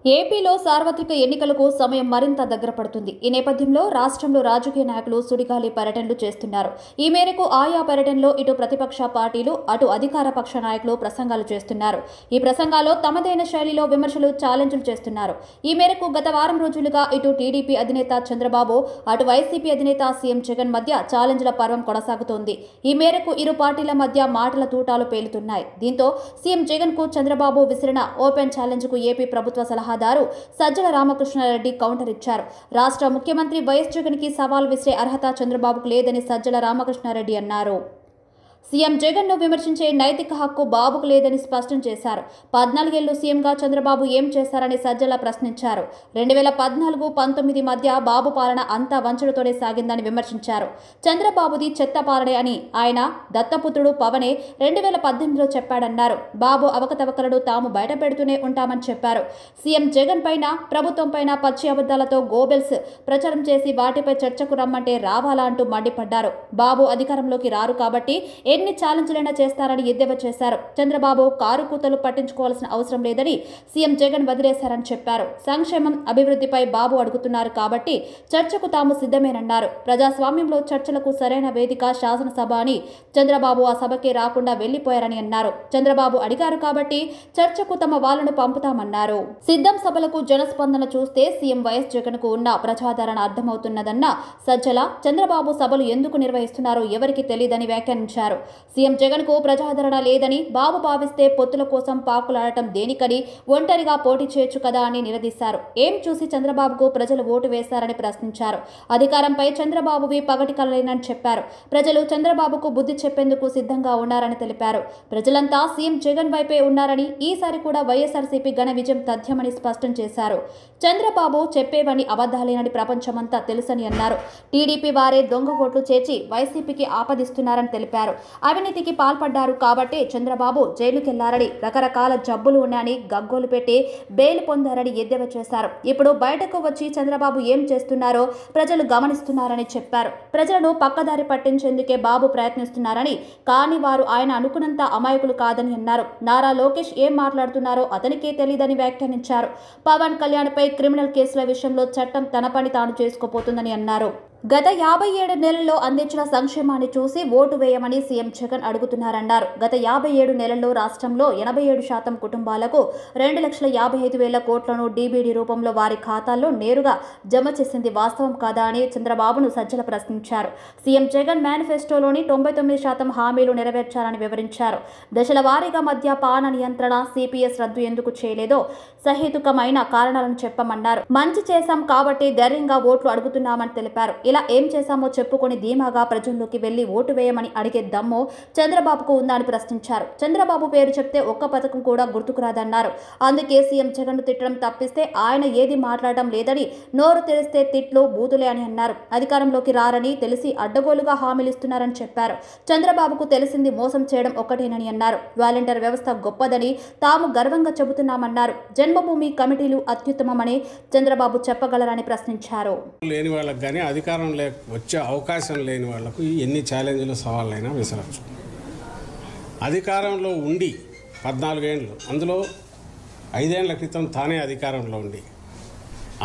ఏపీలో సార్వత్రిక ఎన్నికలకు సమయం మరింత దగ్గర పడుతుంది. ఈ నేపథ్యంలో రాష్ట్రంలో రాజకీయ నాయకులు సుడిగాలి పర్యటనలు చేస్తున్నారు. ఈ మేరకు ఆయా పర్యటనలో ఇటు ప్రతిపక్ష పార్టీలు, అటు అధికార పక్ష నాయకులు ప్రసంగాలు చేస్తున్నారు. ఈ ప్రసంగాల్లో తమదైన శైలిలో విమర్శలు, ఛాలెంజ్లు చేస్తున్నారు. ఈ మేరకు గత వారం రోజులుగా ఇటు టీడీపీ అధినేత చంద్రబాబు, అటు వైసీపీ అధినేత సీఎం జగన్ మధ్య ఛాలెంజ్ల పర్వం కొనసాగుతోంది. ఈ మేరకు ఇరు పార్టీల మధ్య మాటల తూటాలు పేలుతున్నాయి. దీంతో సీఎం జగన్ కు చంద్రబాబు విసిరిన ఓపెన్ ఛాలెంజ్ కు ఏపీ ప్రభుత్వ సలహాదారు సజ్జల రామకృష్ణారెడ్డి కౌంటర్ ఇచ్చారు. రాష్ట్ర ముఖ్యమంత్రి వైఎస్ జగన్ కి సవాల్ విసిరే అర్హత చంద్రబాబుకు లేదని సజ్జల రామకృష్ణారెడ్డి అన్నారు. సీఎం జగన్ ను విమర్శించే నైతిక హక్కు బాబుకు లేదని స్పష్టం చేశారు. 14 ఏళ్లు సీఎంగా చంద్రబాబు ఏం చేశారని సజ్జల ప్రశ్నించారు. 2014-19 మధ్య బాబు పాలన అంతా వంచడతోనే సాగిందని విమర్శించారు. చంద్రబాబుది చెత్త పాలనే అని ఆయన దత్తపుత్రుడు పవనే 2018లో చెప్పాడన్నారు. బాబు అవకతవకలను తాము బయటపెడుతూనే ఉంటామని చెప్పారు. సీఎం జగన్ పైన, ప్రభుత్వం పైన పచ్చి అబద్దాలతో గోబెల్స్ ప్రచారం చేసి వాటిపై చర్చకు రమ్మంటే రావాలా అంటూ మండిపడ్డారు. బాబు అధికారంలోకి రారు కాబట్టి ఎన్ని ఛాలెంజ్లైనా చేస్తారని ఎద్దేవా చేశారు. చంద్రబాబు కారు కూతలు పట్టించుకోవాల్సిన అవసరం లేదని సీఎం జగన్ వదిలేశారని చెప్పారు. సంక్షేమం, అభివృద్ధిపై బాబు అడుగుతున్నారు కాబట్టి చర్చకు తాము సిద్ధమేనన్నారు. ప్రజాస్వామ్యంలో చర్చలకు సరైన వేదిక శాసనసభ అని చంద్రబాబు ఆ సభకే రాకుండా వెళ్లిపోయారని అన్నారు. చంద్రబాబు అడిగారు కాబట్టి చర్చకు తమ వాళ్లను పంపుతామన్నారు. సిద్ధం సభలకు జనస్పందన చూస్తే సీఎం వైఎస్ జగన్ కు ఉన్న ప్రజాదరణ అర్థమవుతున్నదన్న సజ్జల, చంద్రబాబు సభలు ఎందుకు నిర్వహిస్తున్నారో ఎవరికి తెలియదని వ్యాఖ్యానించారు. సీఎం జగన్ కు ప్రజాదరణ లేదని బాబు భావిస్తే పొత్తుల కోసం పాకులాడటం దేనికని, ఒంటరిగా పోటీ చేయొచ్చు కదా అని నిలదీశారు. ఏం చూసి చంద్రబాబుకు ప్రజలు ఓటు వేశారని ప్రశ్నించారు. అధికారంపై చంద్రబాబువి పగటి కలలేనని చెప్పారు. ప్రజలు చంద్రబాబుకు బుద్ధి చెప్పేందుకు సిద్ధంగా ఉన్నారని తెలిపారు. ప్రజలంతా సీఎం జగన్ వైపే ఉన్నారని, ఈసారి కూడా వైఎస్ఆర్సీపీ ఘన విజయం తథ్యమని స్పష్టం చేశారు. చంద్రబాబు చెప్పేవని అబద్ధాలేనని ప్రపంచమంతా తెలుసని అన్నారు. టీడీపీ వారే దొంగ ఓట్లు చేర్చి వైసీపీకి ఆపదిస్తున్నారని తెలిపారు. అవినీతికి పాల్పడ్డారు కాబట్టి చంద్రబాబు జైలుకెళ్లారని, రకరకాల జబ్బులు ఉన్నాయని గగ్గోలు పెట్టి బెయిల్ పొందారని ఎద్దేవా చేశారు. ఇప్పుడు బయటకు వచ్చి చంద్రబాబు ఏం చేస్తున్నారో ప్రజలు గమనిస్తున్నారని చెప్పారు. ప్రజలను పక్కదారి పట్టించేందుకే బాబు ప్రయత్నిస్తున్నారని, కానీ వారు ఆయన అనుకున్నంత అమాయకులు కాదని అన్నారు. నారా లోకేష్ ఏం మాట్లాడుతున్నారో అతనికే తెలియదని వ్యాఖ్యానించారు. పవన్ కళ్యాణ్ పై క్రిమినల్ కేసుల విషయంలో చట్టం తన పని తాను చేసుకోపోతుందని అన్నారు. గత 57 నెలల్లో అందించిన సంక్షేమాన్ని చూసి ఓటు వేయమని సీఎం జగన్ అడుగుతున్నారన్నారు. గత 57 నెలల్లో రాష్ట్రంలో 87% కుటుంబాలకు 2,55,000 కోట్లను డీబీడీ రూపంలో వారి ఖాతాల్లో నేరుగా జమ చేసింది వాస్తవం కాదా అని చంద్రబాబును సజ్జల ప్రశ్నించారు. సీఎం జగన్ మేనిఫెస్టోలోని 99% హామీలు నెరవేర్చారని వివరించారు. దశల వారీగా మద్యపాన నియంత్రణ, సిపిఎస్ రద్దు ఎందుకు చేయలేదో సహేతుకమైన కారణాలను చెప్పమన్నారు. మంచి చేశాం కాబట్టి ధైర్యంగా ఓట్లు అడుగుతున్నామని తెలిపారు. ఇలా ఏం చేశామో చెప్పుకొని ధీమాగా ప్రజల్లోకి వెళ్లి ఓటు వేయమని అడిగే దమ్ము చంద్రబాబుకు ఉందా అని ప్రశ్నించారు. చంద్రబాబు పేరు చెప్తే ఒక్క పథకం కూడా గుర్తుకురాదన్నారు. అందుకే సీఎం జగన్ ను తిట్టడం తప్పిస్తే ఆయన ఏది మాట్లాడడం లేదని, నోరు తెరిస్తే తిట్లు, బూతులే అని అన్నారు. అధికారంలోకి రారని తెలిసి అడ్డగోలుగా హామీలు ఇస్తున్నారని చెప్పారు. చంద్రబాబుకు తెలిసింది మోసం చేయడం ఒక్కటేనని అన్నారు. వాలంటీర్ వ్యవస్థ గొప్పదని తాము గర్వంగా చెబుతున్నామన్నారు. జన్మభూమి కమిటీలు అత్యుత్తమమని చంద్రబాబు చెప్పగలరని ప్రశ్నించారు. వచ్చే అవకాశం లేని వాళ్లకు ఎన్ని ఛాలెంజ్లు, సవాళ్ళైనా విసరచ్చు. అధికారంలో ఉండి 14 ఏళ్ళు, అందులో 5 ఏళ్ల క్రితం తానే అధికారంలో ఉండి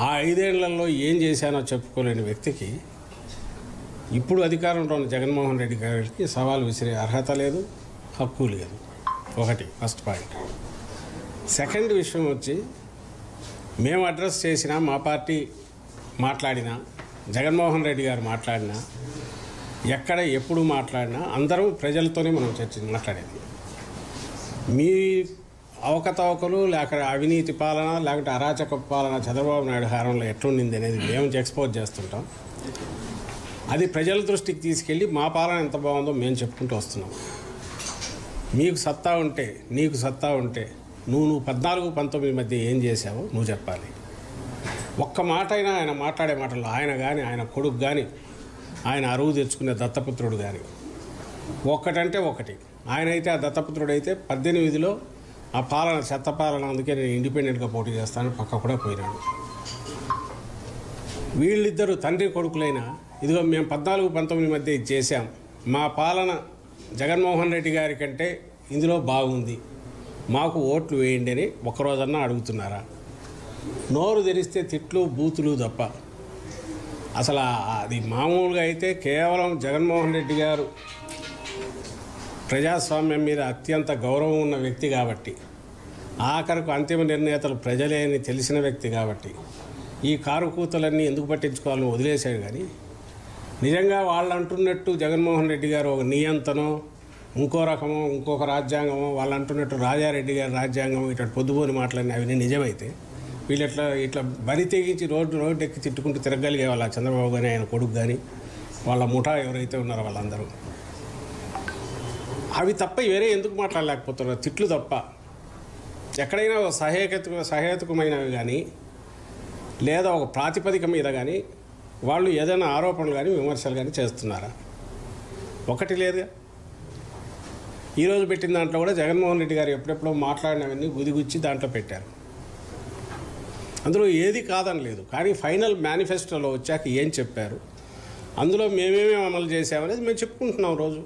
ఆ 5 ఏళ్లలో ఏం చేశానో చెప్పుకోలేని వ్యక్తికి ఇప్పుడు అధికారంలో ఉన్న జగన్మోహన్ రెడ్డి గారికి సవాల్ విసిరే అర్హత లేదు, హక్కు లేదు. ఒకటి ఫస్ట్ పాయింట్. సెకండ్ విషయం వచ్చి, మేము అడ్రస్ చేసినా, మా పార్టీ మాట్లాడినా, జగన్మోహన్ రెడ్డి గారు మాట్లాడినా, ఎక్కడ ఎప్పుడు మాట్లాడినా అందరూ ప్రజలతోనే మనం మాట్లాడేది. మీ అవకతవకలు, లేక అవినీతి పాలన, లేకపోతే అరాచక పాలన చంద్రబాబు నాయుడు హారంలో ఎట్లుండింది అనేది మేము ఎక్స్పోజ్ చేస్తుంటాం. అది ప్రజల దృష్టికి తీసుకెళ్ళి మా పాలన ఎంత బాగుందో మేము చెప్పుకుంటూ వస్తున్నాం. మీకు సత్తా ఉంటే, నీకు సత్తా ఉంటే నువ్వు 14-19 మధ్య ఏం చేశావో నువ్వు చెప్పాలి. ఒక్క మాట అయినా ఆయన మాట్లాడే మాటల్లో ఆయన కానీ, ఆయన కొడుకు కానీ, ఆయన అరువు తెచ్చుకునే దత్తపుత్రుడు కానీ ఒక్కటంటే ఒకటి. ఆయన అయితే, ఆ దత్తపుత్రుడు అయితే 18లో ఆ పాలన చెత్త పాలన, అందుకే నేను ఇండిపెండెంట్గా పోటీ చేస్తానని పక్క కూడా పోయినాడు. వీళ్ళిద్దరూ తండ్రి కొడుకులైనా, ఇదిగో మేము 14-19 మధ్య ఇది చేశాం, మా పాలన జగన్మోహన్ రెడ్డి గారి కంటే ఇందులో బాగుంది, మాకు ఓట్లు వేయండి అని ఒక్కరోజన్నా అడుగుతున్నారా? నోరు తెరిస్తే తిట్లు బూతులు తప్ప అసలు అది మామూలుగా అయితే కేవలం జగన్మోహన్ రెడ్డి గారు ప్రజాస్వామ్యం మీద అత్యంత గౌరవం ఉన్న వ్యక్తి కాబట్టి, ఆఖరకు అంతిమ నిర్ణేతలు ప్రజలే అని తెలిసిన వ్యక్తి కాబట్టి ఈ కారు కూతలన్నీ ఎందుకు పట్టించుకోవాలని వదిలేశాడు. కానీ నిజంగా వాళ్ళు అంటున్నట్టు జగన్మోహన్ రెడ్డి గారు ఒక నియంతనో ఇంకో రకమో ఇంకొక రాజ్యాంగమో వాళ్ళు అంటున్నట్టు రాజారెడ్డి గారి రాజ్యాంగం ఇట్లా పొద్దుపోని మాటలన్నీ అవన్నీ నిజమైతే వీళ్ళు ఇట్లా బరి తెగించి రోడ్డు ఎక్కి తిట్టుకుంటూ తిరగలిగే వాళ్ళ చంద్రబాబు కానీ ఆయన కొడుకు కానీ వాళ్ళ ముఠా ఎవరైతే ఉన్నారో వాళ్ళందరూ అవి తప్ప వేరే ఎందుకు మాట్లాడలేకపోతున్నారు? తిట్లు తప్ప ఎక్కడైనా సహేతుకమైనవి కానీ లేదా ఒక ప్రాతిపదిక మీద కానీ వాళ్ళు ఏదైనా ఆరోపణలు కానీ విమర్శలు కానీ చేస్తున్నారా? ఒకటి లేదుగా. ఈరోజు పెట్టిన దాంట్లో కూడా జగన్మోహన్ రెడ్డి గారు ఎప్పుడెప్పుడో మాట్లాడినవన్నీ గుదిగుచ్చి దాంట్లో పెట్టారు. అందులో ఏది కాదని లేదు, కానీ ఫైనల్ మేనిఫెస్టోలో వచ్చాక ఏం చెప్పారు, అందులో మేమేమేమి అమలు చేసామనేది మేము చెప్పుకుంటున్నాం రోజు.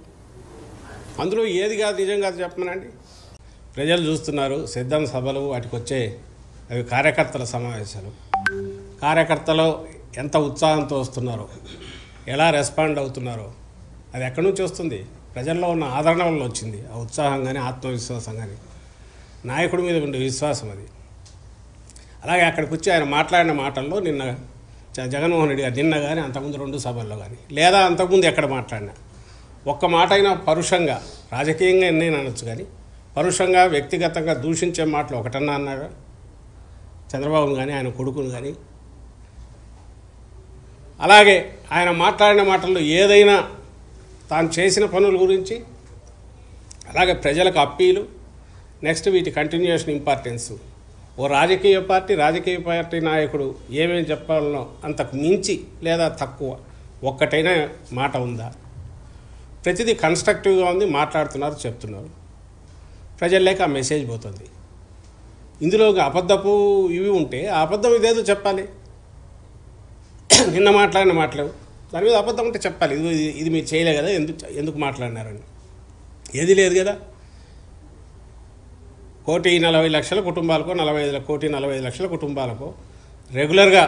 అందులో ఏది కాదు నిజం కాదు చెప్పమనండి. ప్రజలు చూస్తున్నారు, సిద్ధం సభలు వాటికి వచ్చే అవి కార్యకర్తల సమావేశాలు. కార్యకర్తలు ఎంత ఉత్సాహంతో వస్తున్నారో, ఎలా రెస్పాండ్ అవుతున్నారో అది ఎక్కడి నుంచి వస్తుంది? ప్రజల్లో ఉన్న ఆదరణ వల్ల వచ్చింది. ఆ ఉత్సాహం కానీ ఆత్మవిశ్వాసం కానీ నాయకుడి మీద ఉండే విశ్వాసం అది. అలాగే అక్కడికి వచ్చి ఆయన మాట్లాడిన మాటల్లో నిన్న జగన్మోహన్ రెడ్డి గారు నిన్న కానీ అంతకుముందు 2 సభల్లో కానీ లేదా అంతకుముందు ఎక్కడ మాట్లాడినా ఒక్క మాట అయినా పరుషంగా, రాజకీయంగా ఎన్నైనా అనొచ్చు కానీ పరుషంగా వ్యక్తిగతంగా దూషించే మాటలు ఒకటన్నా అన్నాడు చంద్రబాబును కానీ ఆయన కొడుకును కానీ. అలాగే ఆయన మాట్లాడిన మాటల్లో ఏదైనా తాను చేసిన పనుల గురించి, అలాగే ప్రజలకు అప్పీలు, నెక్స్ట్ వీటి కంటిన్యూషన్ ఇంపార్టెన్స్. ఓ రాజకీయ పార్టీ నాయకుడు ఏమేమి చెప్పాలనో అంతకు మించి లేదా తక్కువ ఒక్కటైనా మాట ఉందా? ప్రతిదీ కన్స్ట్రక్టివ్గా ఉంది, మాట్లాడుతున్నారు, చెప్తున్నారు. ప్రజల్లోకి ఆ మెసేజ్ పోతుంది. ఇందులో అబద్ధపు ఇవి ఉంటే ఆ అబద్ధం ఇదేదో చెప్పాలి. నిన్న మాట్లాడిన మాటలు దాని మీద అబద్ధం ఉంటే చెప్పాలి. ఇది మీరు చేయలే కదా, ఎందుకు మాట్లాడినారని. ఏది లేదు కదా. 1,40,00,000 కుటుంబాలకు 1,45,00,000 కుటుంబాలకు రెగ్యులర్గా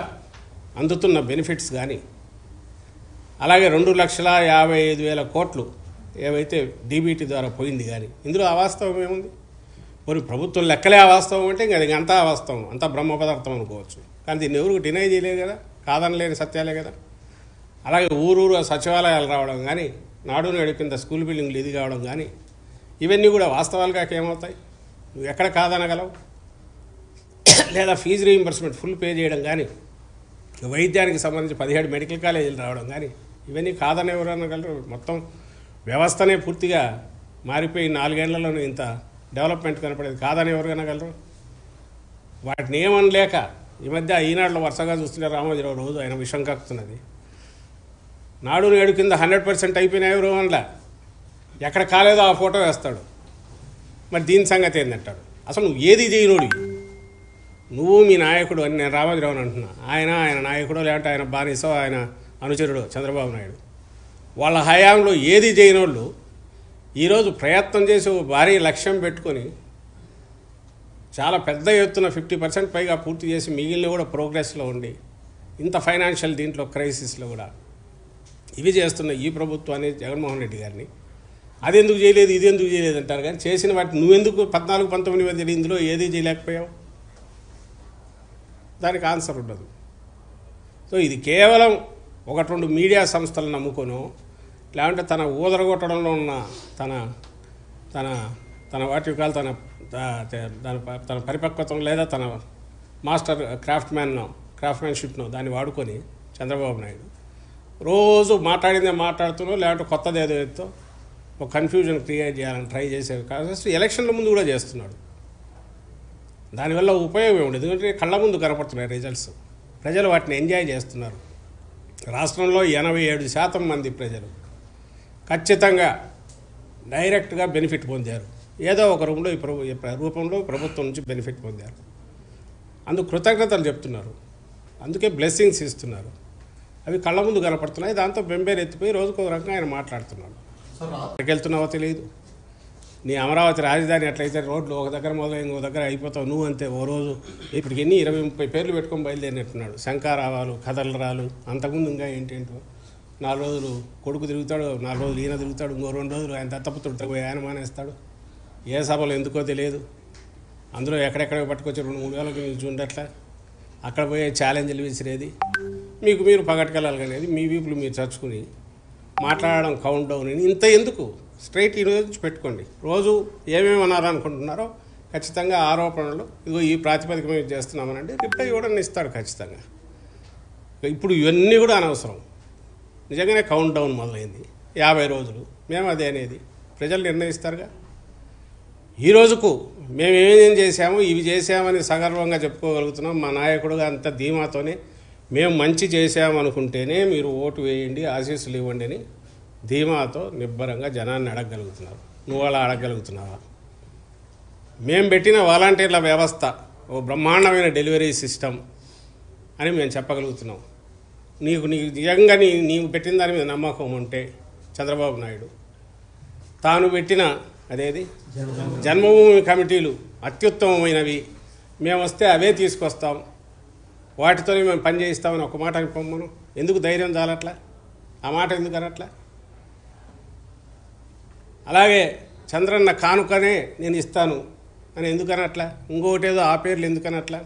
అందుతున్న బెనిఫిట్స్ కానీ, అలాగే 2,55,000 కోట్లు ఏవైతే డీబీటీ ద్వారా పోయింది కానీ ఇందులో అవాస్తవం ఏముంది? మరి ప్రభుత్వం లెక్కలే అవాస్తవం అంటే ఇంకా అది అంతా అవాస్తవం, అంతా బ్రహ్మ పదార్థం అనుకోవచ్చు. కానీ దీన్ని ఎవరు డినై చేయలేదు కదా, కాదనలేని సత్యాలే కదా. అలాగే ఊరూరు సచివాలయాలు రావడం కానీ, నాడు నేడు కింద స్కూల్ బిల్డింగ్లు ఇది కావడం కానీ ఇవన్నీ కూడా వాస్తవాలుగా ఏమవుతాయి? నువ్వు ఎక్కడ కాదనగలవు? లేదా ఫీజు రీయింబర్స్మెంట్ ఫుల్ పే చేయడం కానీ, వైద్యానికి సంబంధించి 17 మెడికల్ కాలేజీలు రావడం కానీ ఇవన్నీ కాదని ఎవరు అనగలరు? మొత్తం వ్యవస్థనే పూర్తిగా మారిపోయి 4 ఏళ్లలోనే ఇంత డెవలప్మెంట్ కనపడేది కాదని ఎవరు అనగలరు? వాటిని ఏమనలేక ఈ మధ్య ఈనాడులో వరుసగా చూస్తుంటే రామోజీరావు రోజు ఆయన విషం కక్కుతున్నది. నాడు నేడు కింద 100% అయిపోయినాయి ఎవరు అనలే, ఎక్కడ కాలేదో ఆ ఫోటో వేస్తాడు. మరి దీని సంగతి ఏందంటాడు? అసలు నువ్వు ఏది చేయనోడి, నువ్వు మీ నాయకుడు అని నేను రామోజీరావుని అంటున్నా. ఆయన నాయకుడు లేదంటే ఆయన బానిసో ఆయన అనుచరుడు చంద్రబాబు నాయుడు. వాళ్ళ హయాంలో ఏది చేయనోళ్ళు ఈరోజు ప్రయత్నం చేసి భారీ లక్ష్యం పెట్టుకొని చాలా పెద్ద ఎత్తున 50% పైగా పూర్తి చేసి మిగిలిన కూడా ప్రోగ్రెస్లో ఉండి ఇంత ఫైనాన్షియల్ దీంట్లో క్రైసిస్లో కూడా ఇవి చేస్తున్న ఈ ప్రభుత్వాన్ని జగన్మోహన్ రెడ్డి గారిని అది ఎందుకు చేయలేదు, ఇది ఎందుకు చేయలేదు అంటారు. కానీ చేసిన వాటిని నువ్వెందుకు 14-19 మధ్య ఇందులో ఏది చేయలేకపోయావు? దానికి ఆన్సర్ ఉండదు. సో ఇది కేవలం 1-2 మీడియా సంస్థలను నమ్ముకొను, లేదంటే తన ఊదరగొట్టడంలో ఉన్న తన వాటి కాదు తన పరిపక్వతం లేదా తన మాస్టర్ క్రాఫ్ట్మెన్షిప్ను దాన్ని వాడుకొని చంద్రబాబు నాయుడు రోజు మాట్లాడిందే మాట్లాడుతున్నావు, లేదంటే కొత్తది ఏదో ఒక కన్ఫ్యూజన్ క్రియేట్ చేయాలని ట్రై చేసే కాదు. ఎలక్షన్ల ముందు కూడా చేస్తున్నాడు. దానివల్ల ఉపయోగం ఉండదు, ఎందుకంటే కళ్ళ ముందు కనపడుతున్నాయి రిజల్ట్స్. ప్రజలు వాటిని ఎంజాయ్ చేస్తున్నారు. రాష్ట్రంలో 87% మంది ప్రజలు ఖచ్చితంగా డైరెక్ట్గా బెనిఫిట్ పొందారు. ఏదో ఒక రూపంలో ప్రభుత్వం నుంచి బెనిఫిట్ పొందారు. అందుకు కృతజ్ఞతలు చెప్తున్నారు, అందుకే బ్లెస్సింగ్స్ ఇస్తున్నారు. అవి కళ్ళ ముందు కనపడుతున్నాయి. దాంతో బెంబేరు ఎత్తిపోయి రోజుకో రకంగా ఆయన మాట్లాడుతున్నాడు. ఎక్కడికి వెళ్తున్నావో తెలియదు, నీ అమరావతి రాజధాని ఎట్లయితే రోడ్లు ఒక దగ్గర మొదలై ఇంకో దగ్గర అయిపోతావు, నువ్వు అంతే. ఓ రోజు ఇప్పటికి ఎన్ని 20-30 పేర్లు పెట్టుకొని బయలుదేరినట్టున్నాడు. శంకారావాలు, కదలరాలు, అంతకుముందు ఇంకా ఏంటేంటో. 4 రోజులు కొడుకు తిరుగుతాడు, 4 రోజులు ఈయన తిరుగుతాడు, ఇంకో 2 రోజులు ఆయన దత్తపుత్రుడు పోయి ఆయన మానేస్తాడు. ఏ సభలో ఎందుకో తెలియదు. అందులో ఎక్కడెక్కడ పట్టుకొచ్చి 2-3 వేలకు నిల్చుండట్లా. అక్కడ పోయే ఛాలెంజ్లు విసిరేది. మీకు మీరు పగటికెళ్ళాలి అనేది మీ వీపులు మీరు చచ్చుకుని మాట్లాడడం కౌంట్ డౌన్ అని ఇంత ఎందుకు? స్ట్రైట్ ఈ రోజు పెట్టుకోండి. రోజు ఏమేమి అనాలనుకుంటున్నారో ఖచ్చితంగా ఆరోపణలు ఇదిగో ఈ ప్రాతిపదిక మేము చేస్తున్నామనంటే రిప్లై ఇవ్వడం ఇస్తాడు ఖచ్చితంగా. ఇప్పుడు ఇవన్నీ కూడా అనవసరం. నిజంగానే కౌంట్ డౌన్ మొదలైంది 50 రోజులు. మేము అదే అనేది ప్రజలు నిర్ణయిస్తారుగా. ఈ రోజుకు మేము ఏమేం చేశాము, ఇవి చేశామని సగర్వంగా చెప్పుకోగలుగుతున్నాం. మా నాయకుడుగా అంత ధీమాతోనే మేము మంచి చేశామనుకుంటేనే మీరు ఓటు వేయండి, ఆశీస్సులు ఇవ్వండి అని ధీమాతో నిబ్బరంగా జనాన్ని అడగగలుగుతున్నారు. నువ్వు అలా అడగగలుగుతున్నావా? మేము పెట్టిన వాలంటీర్ల వ్యవస్థ ఓ బ్రహ్మాండమైన డెలివరీ సిస్టమ్ అని మేము చెప్పగలుగుతున్నాం. నీకు నిజంగా నీవు పెట్టిన దాని మీద నమ్మకం ఉంటే చంద్రబాబు నాయుడు తాను పెట్టిన అదేది జన్మభూమి కమిటీలు అత్యుత్తమమైనవి, మేము వస్తే అవే తీసుకొస్తాం, వాటితోనే మేము పని చేయిస్తామని ఒక మాట అనుకోమను. ఎందుకు ధైర్యం చాలట్లా? ఆ మాట ఎందుకు అనట్లా? అలాగే చంద్రన్న కానుకనే నేను ఇస్తాను అని ఎందుకనట్లా? ఇంకొకటేదో ఆ పేర్లు ఎందుకనట్లా?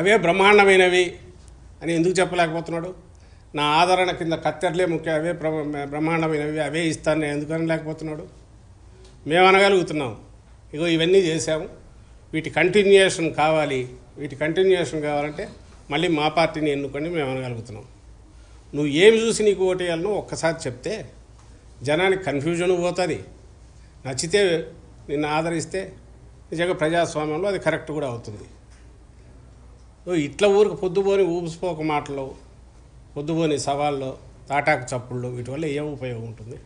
అవే బ్రహ్మాండమైనవి అని ఎందుకు చెప్పలేకపోతున్నాడు? నా ఆదరణ కింద కత్తెరలే ముఖ్యం, అవే బ్రహ్మాండమైనవి, అవే ఇస్తాను నేను ఎందుకని లేకపోతున్నాడు? మేము అనగలుగుతున్నాం. ఇగో ఇవన్నీ చేశాము, వీటి కంటిన్యూయేషన్ కావాలి. వీటి కంటిన్యూయేషన్ కావాలంటే మళ్ళీ మా పార్టీని ఎన్నుకొని మేము అనగలుగుతున్నాం. నువ్వు ఏమి చూసి నీకు ఓటేయాలనో ఒక్కసారి చెప్తే జనానికి కన్ఫ్యూజన్ పోతుంది. నచ్చితే నిన్ను ఆదరిస్తే నిజంగా ప్రజాస్వామ్యంలో అది కరెక్ట్ కూడా అవుతుంది. ఇట్లా ఊరికి పొద్దుపోని ఊపిసిపోక మాటలు, పొద్దుపోని సవాళ్ళు, తాటాకు చప్పుళ్ళు, వీటి వల్ల ఏం ఉపయోగం ఉంటుంది?